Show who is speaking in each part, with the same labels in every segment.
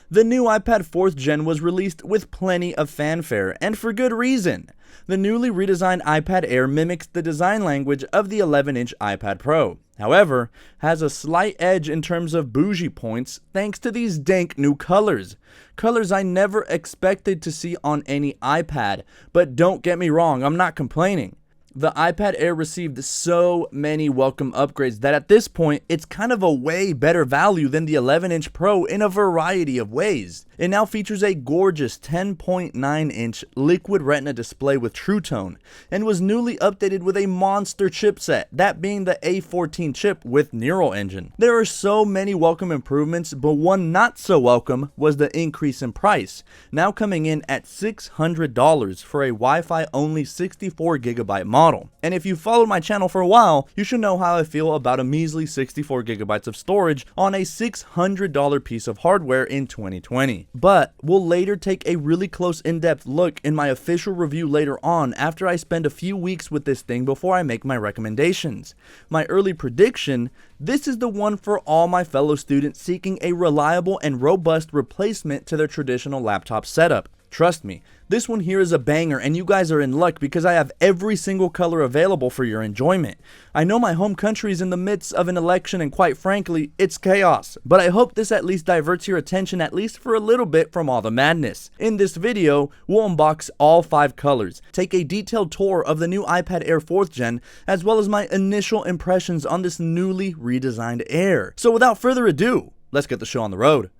Speaker 1: The new iPad 4th Gen was released with plenty of fanfare, and for good reason. The newly redesigned iPad Air mimics the design language of the 11-inch iPad Pro. However, has a slight edge in terms of bougie points thanks to these dank new colors. Colors I never expected to see on any iPad, but don't get me wrong, I'm not complaining. The iPad Air received so many welcome upgrades that at this point, it's kind of a way better value than the 11-inch Pro in a variety of ways. It now features a gorgeous 10.9-inch liquid retina display with True Tone, and was newly updated with a monster chipset, that being the A14 chip with Neural Engine. There are so many welcome improvements, but one not so welcome was the increase in price, now coming in at $600 for a Wi-Fi only 64GB model. And if you've followed my channel for a while, you should know how I feel about a measly 64GB of storage on a $600 piece of hardware in 2020. But we'll later take a really close in-depth look in my official review later on after I spend a few weeks with this thing before I make my recommendations. My early prediction: this is the one for all my fellow students seeking a reliable and robust replacement to their traditional laptop setup. Trust me, this one here is a banger, and you guys are in luck because I have every single color available for your enjoyment. I know my home country is in the midst of an election, and quite frankly, it's chaos, but I hope this at least diverts your attention at least for a little bit from all the madness. In this video, we'll unbox all 5 colors, take a detailed tour of the new iPad Air 4th Gen, as well as my initial impressions on this newly redesigned Air. So without further ado, let's get the show on the road.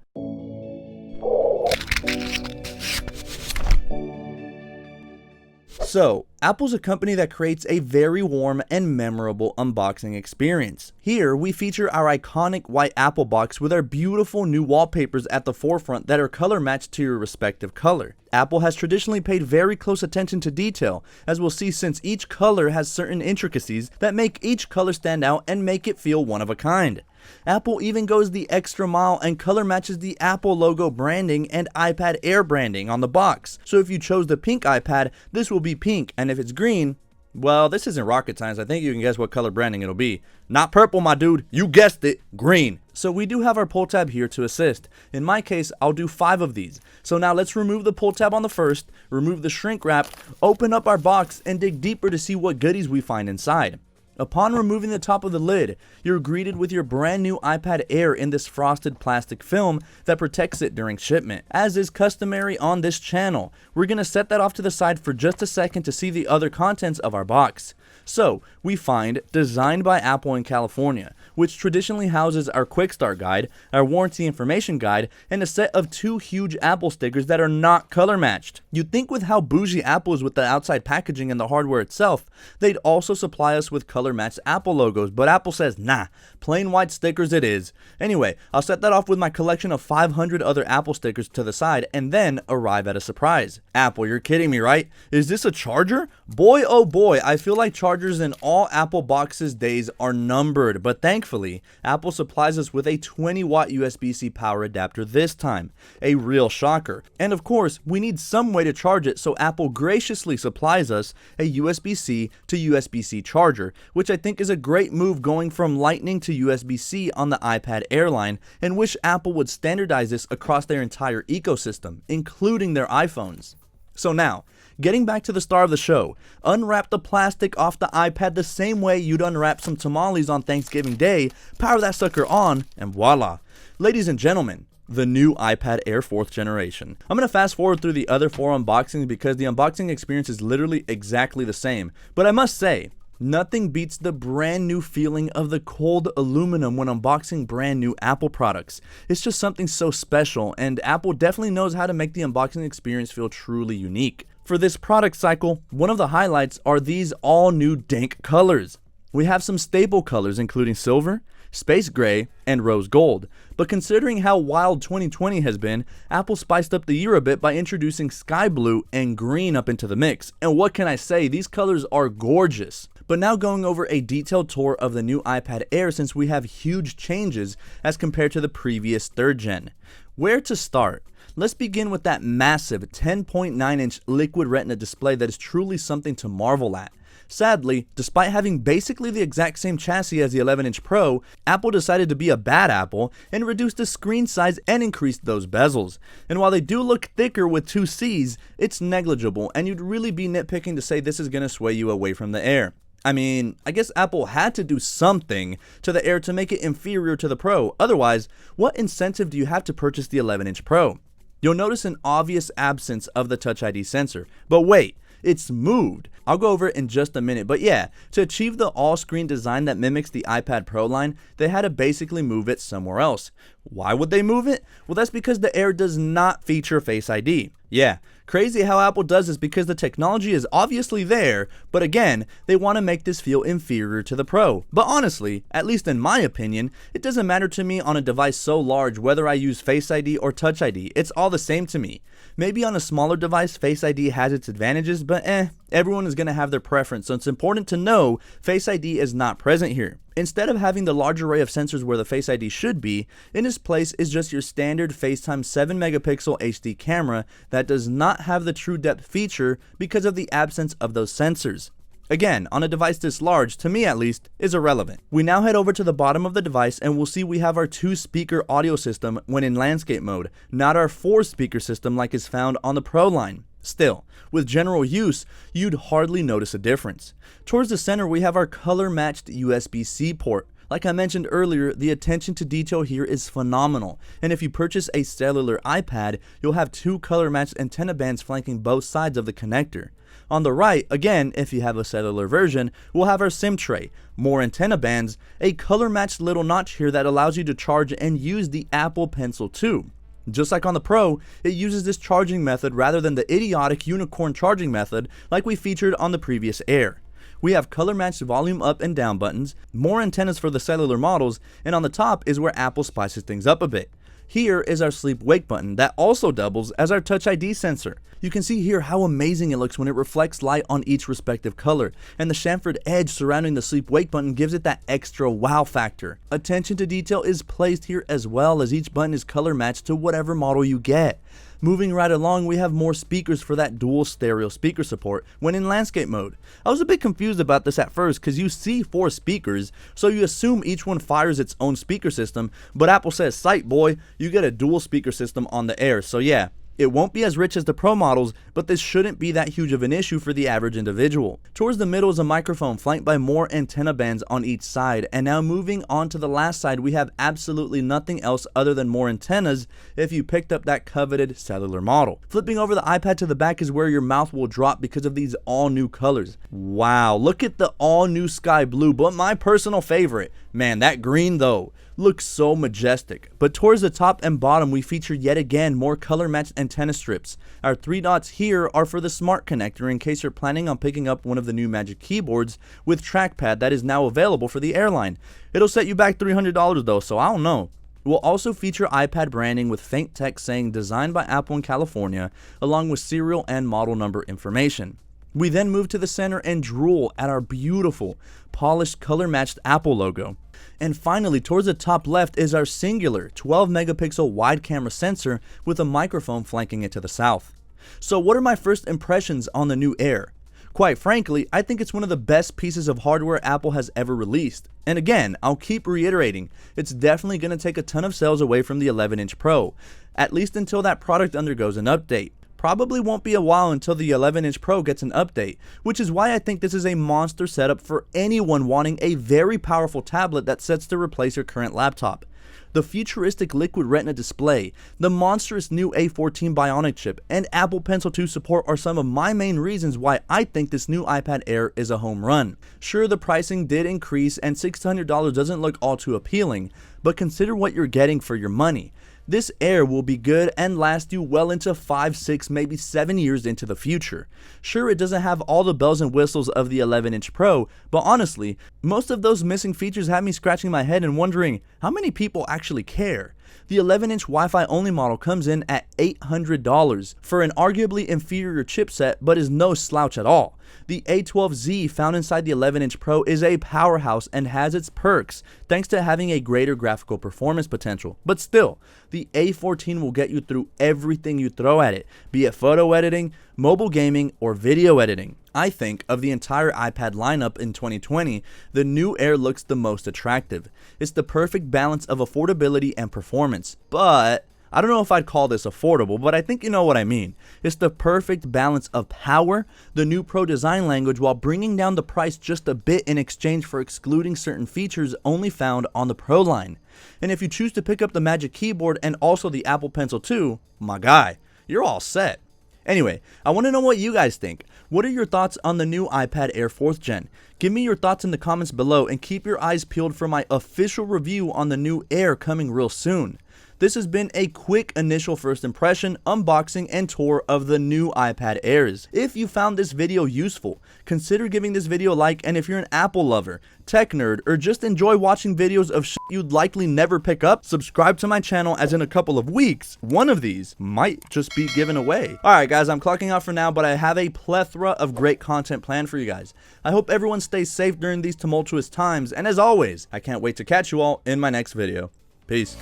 Speaker 1: So, Apple's a company that creates a very warm and memorable unboxing experience. Here, we feature our iconic white Apple box with our beautiful new wallpapers at the forefront that are color matched to your respective color. Apple has traditionally paid very close attention to detail, as we'll see, since each color has certain intricacies that make each color stand out and make it feel one of a kind. Apple even goes the extra mile and color matches the Apple logo branding and iPad Air branding on the box. So if you chose the pink iPad, this will be pink, and if it's green, well, this isn't rocket science. I think you can guess what color branding it'll be. Not purple, my dude. You guessed it, green. So we do have our pull tab here to assist. In my case, I'll do 5 of these. So now let's remove the pull tab on the first, remove the shrink wrap, open up our box, and dig deeper to see what goodies we find inside. Upon removing the top of the lid, you're greeted with your brand new iPad Air in this frosted plastic film that protects it during shipment. As is customary on this channel, we're going to set that off to the side for just a second to see the other contents of our box. So, we find Designed by Apple in California, which traditionally houses our Quick Start Guide, our Warranty Information Guide, and a set of 2 huge Apple stickers that are not color matched. You'd think with how bougie Apple is with the outside packaging and the hardware itself, they'd also supply us with color matched Apple logos, but Apple says, nah, plain white stickers it is. Anyway, I'll set that off with my collection of 500 other Apple stickers to the side and then arrive at a surprise. Apple, you're kidding me, right? Is this a charger? Boy, oh boy, I feel like chargers in all Apple boxes days are numbered, but thankfully, Apple supplies us with a 20-watt USB-C power adapter this time. A real shocker. And of course, we need some way to charge it, so Apple graciously supplies us a USB-C to USB-C charger, which I think is a great move going from Lightning to USB-C on the iPad Air line, and wish Apple would standardize this across their entire ecosystem, including their iPhones. So now, getting back to the star of the show, unwrap the plastic off the iPad the same way you'd unwrap some tamales on Thanksgiving Day, power that sucker on, and voila. Ladies and gentlemen, the new iPad Air 4th generation. I'm going to fast forward through the other 4 unboxings because the unboxing experience is literally exactly the same. But I must say, nothing beats the brand new feeling of the cold aluminum when unboxing brand new Apple products. It's just something so special, and Apple definitely knows how to make the unboxing experience feel truly unique. For this product cycle, one of the highlights are these all new dank colors. We have some staple colors including silver, space gray, and rose gold. But considering how wild 2020 has been, Apple spiced up the year a bit by introducing sky blue and green up into the mix. And what can I say, these colors are gorgeous. But now going over a detailed tour of the new iPad Air, since we have huge changes as compared to the previous 3rd gen. Where to start? Let's begin with that massive 10.9-inch liquid retina display that is truly something to marvel at. Sadly, despite having basically the exact same chassis as the 11-inch Pro, Apple decided to be a bad apple and reduced the screen size and increased those bezels. And while they do look thicker with two C's, it's negligible, and you'd really be nitpicking to say this is going to sway you away from the Air. I mean, I guess Apple had to do something to the Air to make it inferior to the Pro. Otherwise, what incentive do you have to purchase the 11-inch Pro? You'll notice an obvious absence of the Touch ID sensor. But wait, it's moved. I'll go over it in just a minute, but yeah, to achieve the all-screen design that mimics the iPad Pro line, they had to basically move it somewhere else. Why would they move it? Well, that's because the Air does not feature Face ID. Yeah, crazy how Apple does this because the technology is obviously there, but again, they want to make this feel inferior to the Pro. But honestly, at least in my opinion, it doesn't matter to me on a device so large whether I use Face ID or Touch ID, it's all the same to me. Maybe on a smaller device, Face ID has its advantages, but everyone is going to have their preference, so it's important to know Face ID is not present here. Instead of having the large array of sensors where the Face ID should be, in its place is just your standard FaceTime 7-megapixel HD camera that does not have the true depth feature because of the absence of those sensors. Again, on a device this large, to me at least, is irrelevant. We now head over to the bottom of the device and we'll see we have our 2-speaker audio system when in landscape mode, not our 4-speaker system like is found on the Pro line. Still, with general use, you'd hardly notice a difference. Towards the center, we have our color-matched USB-C port. Like I mentioned earlier, the attention to detail here is phenomenal, and if you purchase a cellular iPad, you'll have 2 color-matched antenna bands flanking both sides of the connector. On the right, again, if you have a cellular version, we'll have our SIM tray, more antenna bands, a color-matched little notch here that allows you to charge and use the Apple Pencil too. Just like on the Pro, it uses this charging method rather than the idiotic unicorn charging method like we featured on the previous Air. We have color-matched volume up and down buttons, more antennas for the cellular models, and on the top is where Apple spices things up a bit. Here is our sleep wake button that also doubles as our Touch ID sensor. You can see here how amazing it looks when it reflects light on each respective color, and the chamfered edge surrounding the sleep wake button gives it that extra wow factor. Attention to detail is placed here as well as each button is color matched to whatever model you get. Moving right along, we have more speakers for that dual stereo speaker support when in landscape mode. I was a bit confused about this at first because you see 4 speakers, so you assume each one fires its own speaker system, but Apple says, "Sight boy, you get a dual speaker system on the Air." So yeah, it won't be as rich as the Pro models, but this shouldn't be that huge of an issue for the average individual. Towards the middle is a microphone flanked by more antenna bands on each side, and now moving on to the last side, we have absolutely nothing else other than more antennas if you picked up that coveted cellular model. Flipping over the iPad to the back is where your mouth will drop because of these all new colors. Wow, look at the all new sky blue, but my personal favorite, man, that green though, looks so majestic. But towards the top and bottom, we feature yet again more color matched antenna strips. Our 3 dots here are for the smart connector in case you're planning on picking up one of the new Magic keyboards with trackpad that is now available for the Airline. It'll set you back $300 though, so I don't know. We'll also feature iPad branding with faint text saying designed by Apple in California, along with serial and model number information. We then move to the center and drool at our beautiful, polished, color-matched Apple logo. And finally, towards the top left is our singular 12-megapixel wide camera sensor with a microphone flanking it to the south. So what are my first impressions on the new Air? Quite frankly, I think it's one of the best pieces of hardware Apple has ever released. And again, I'll keep reiterating, it's definitely going to take a ton of sales away from the 11-inch Pro, at least until that product undergoes an update. Probably won't be a while until the 11-inch Pro gets an update, which is why I think this is a monster setup for anyone wanting a very powerful tablet that sets to replace your current laptop. The futuristic liquid retina display, the monstrous new A14 Bionic chip, and Apple Pencil 2 support are some of my main reasons why I think this new iPad Air is a home run. Sure, the pricing did increase and $600 doesn't look all too appealing, but consider what you're getting for your money. This Air will be good and last you well into 5, 6, maybe 7 years into the future. Sure, it doesn't have all the bells and whistles of the 11-inch Pro, but honestly, most of those missing features have me scratching my head and wondering how many people actually care. The 11-inch Wi-Fi only model comes in at $800 for an arguably inferior chipset, but is no slouch at all. The A12Z found inside the 11-inch Pro is a powerhouse and has its perks thanks to having a greater graphical performance potential. But still, the A14 will get you through everything you throw at it, be it photo editing, mobile gaming, or video editing. I think of the entire iPad lineup in 2020, the new Air looks the most attractive. It's the perfect balance of affordability and performance, but I don't know if I'd call this affordable, but I think you know what I mean. It's the perfect balance of power, the new Pro design language, while bringing down the price just a bit in exchange for excluding certain features only found on the Pro line. And if you choose to pick up the Magic Keyboard and also the Apple Pencil too, my guy, you're all set. Anyway, I want to know what you guys think. What are your thoughts on the new iPad Air 4th Gen? Give me your thoughts in the comments below and keep your eyes peeled for my official review on the new Air coming real soon. This has been a quick initial first impression, unboxing, and tour of the new iPad Airs. If you found this video useful, consider giving this video a like, and if you're an Apple lover, tech nerd, or just enjoy watching videos of shit you'd likely never pick up, subscribe to my channel, as in a couple of weeks, one of these might just be given away. Alright guys, I'm clocking out for now, but I have a plethora of great content planned for you guys. I hope everyone stays safe during these tumultuous times, and as always, I can't wait to catch you all in my next video. Peace.